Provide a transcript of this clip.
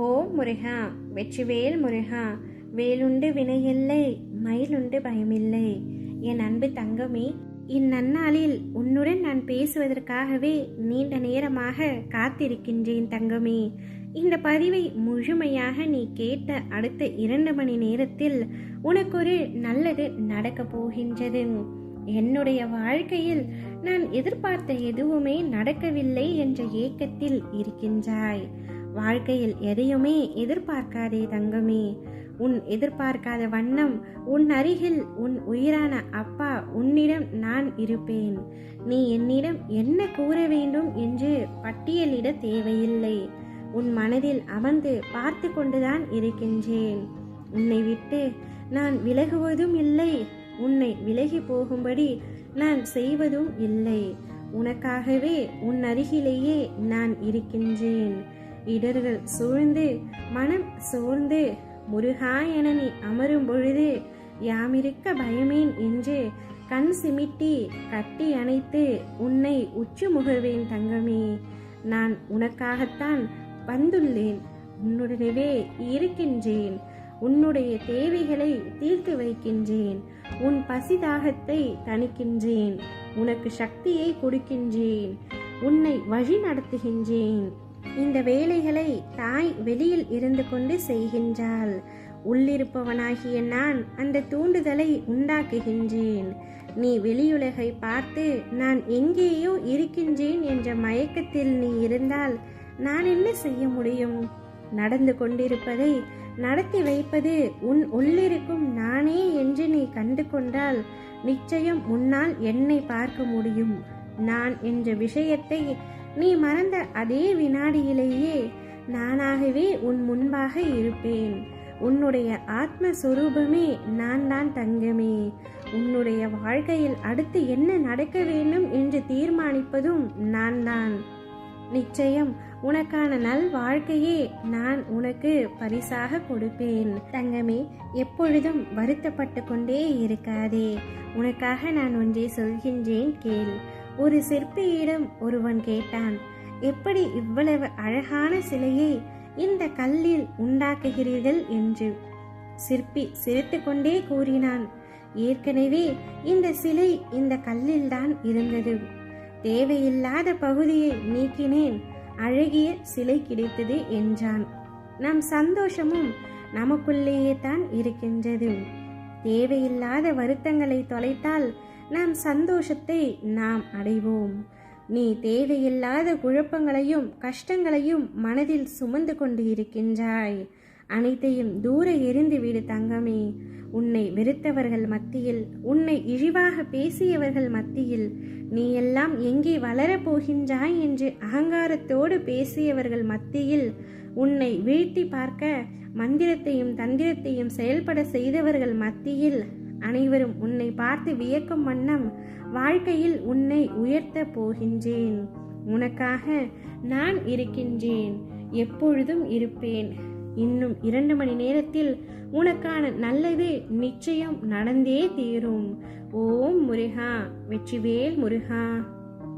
ஓம் முருகா, வெற்றிவேல் முருகா. வேலுண்டு வினையில்லை, மயிலுண்டு பயமில்லை. என் அன்பு தங்கமே, இந்நன்னாளில் உன்னுடன் நான் பேசுவதற்காகவே நீண்ட நேரமாக காத்திருக்கின்றேன் தங்கமே. இந்த பதிவை முழுமையாக நீ கேட்ட அடுத்த 2 மணி நேரத்தில் உனக்கொரு நல்லது நடக்கப் போகின்றது. என்னுடைய வாழ்க்கையில் நான் எதிர்பார்த்த எதுவுமே நடக்கவில்லை என்ற ஏக்கத்தில் இருக்கின்றாய். வாழ்க்கையில் எதையுமே எதிர்பார்க்காதே தங்கமே. உன் எதிர்பார்க்காத வண்ணம் உன் அருகில் உன் உயிரான அப்பா உன்னிடம் நான் இருப்பேன். நீ என்னிடம் என்ன கூற வேண்டும் என்று பட்டியலிட தேவையில்லை. உன் மனதில் அமர்ந்து பார்த்து கொண்டுதான் இருக்கின்றேன். உன்னை விட்டு நான் விலகுவதும் இல்லை, உன்னை விலகி போகும்படி நான் செய்வதும் இல்லை. உனக்காகவே உன் அருகிலேயே நான் இருக்கின்றேன். இடர்கள் சூழ்ந்து மனம் சோர்ந்து முருகா என நீ அமரும் பொழுது யாமிருக்க பயமேன் என்று கண் சிமிட்டி கட்டி அணைத்து உன்னை உச்சி முகழ்வேன் தங்கமே. நான் உனக்காகத்தான் வந்துள்ளேன், உன்னுடனே இருக்கின்றேன். உன்னுடைய தேவைகளை தீர்த்து வைக்கின்றேன். உன் பசிதாகத்தை தணிக்கின்றேன். உனக்கு சக்தியை கொடுக்கின்றேன். உன்னை வழி நடத்துகின்றேன். இந்த வேலைகளை தாய் வெளியில் இருந்து கொண்டு செய்கின்றாள். உள்ளிருப்பவனாகிய நான் அந்த தூண்டுதலை உண்டாக்குகின்றேன். நீ வெளியுலகை பார்த்து நான் எங்கேயோ இருக்கின்றேன் என்ற மயக்கத்தில் நீ இருந்தால் நான் என்ன செய்ய முடியும்? நடந்து கொண்டிருப்பதை நடத்தி வைப்பது உன் உள்ளிருக்கும் நானே என்று நீ கண்டு கொண்டால் நிச்சயம் உன்னால் என்னை பார்க்க முடியும். நான் என்ற விஷயத்தை நீ மறந்த அதே வினாடியிலேயே நானாகவே உன் முன்பாக இருப்பேன். உன்னுடைய ஆத்மஸ்வரூபமே நான் தான் தங்கமே. உன்னுடைய வாழ்க்கையில் அடுத்து என்ன நடக்க வேண்டும் என்று தீர்மானிப்பதும் நான் தான். நிச்சயம் உனக்கான நல் வாழ்க்கையே நான் உனக்கு பரிசாக கொடுப்பேன் தங்கமே. எப்பொழுதும் வருத்தப்பட்டு கொண்டே இருக்காதே. உனக்காக நான் ஒன்றை சொல்கின்றேன் கேள். ஒரு சிற்பியிடம் ஒருவன் கேட்டான், எப்படி இவ்வளவு அழகான சிலையை இந்த கல்லில் உண்டாக்குகிறீர்கள் என்று. சிற்பி சிரித்து கொண்டே கூறினான், ஏற்கனவே இந்த சிலை இந்த கல்லில்தான் இருந்தது. தேவையில்லாத பகுதியை நீக்கினேன், அழகிய சிலை கிடைத்தது என்றான். நம் சந்தோஷமும் நமக்குள்ளேயே தான் இருக்கின்றது. தேவையில்லாத வருத்தங்களை தொலைத்தால் நம் சந்தோஷத்தை நாம் அடைவோம். நீ தேவையில்லாத குழப்பங்களையும் கஷ்டங்களையும் மனதில் சுமந்து கொண்டு இருக்கின்றாய். அனைத்தையும் தூர எறிந்து விடு தங்கமே. உன்னை வெறுத்தவர்கள் மத்தியில், உன்னை இழிவாக பேசியவர்கள் மத்தியில், நீ எல்லாம் எங்கே வளரப் போகின்றாய் என்று அகங்காரத்தோடு பேசியவர்கள் மத்தியில், உன்னை வீழ்த்தி பார்க்க மந்திரத்தையும் தந்திரத்தையும் செயல்பட செய்தவர்கள் மத்தியில், அனைவரும் உன்னை பார்த்து வியக்கும் வண்ணம் வாழ்க்கையில் உன்னை உயர்த்த போகின்றேன். உனக்காக நான் இருக்கின்றேன், எப்பொழுதும் இருப்பேன். இன்னும் 2 மணி நேரத்தில் உனக்கான நல்லது நிச்சயம் நடந்தே தீரும். ஓம் முருகா, வெற்றிவேல் முருகா.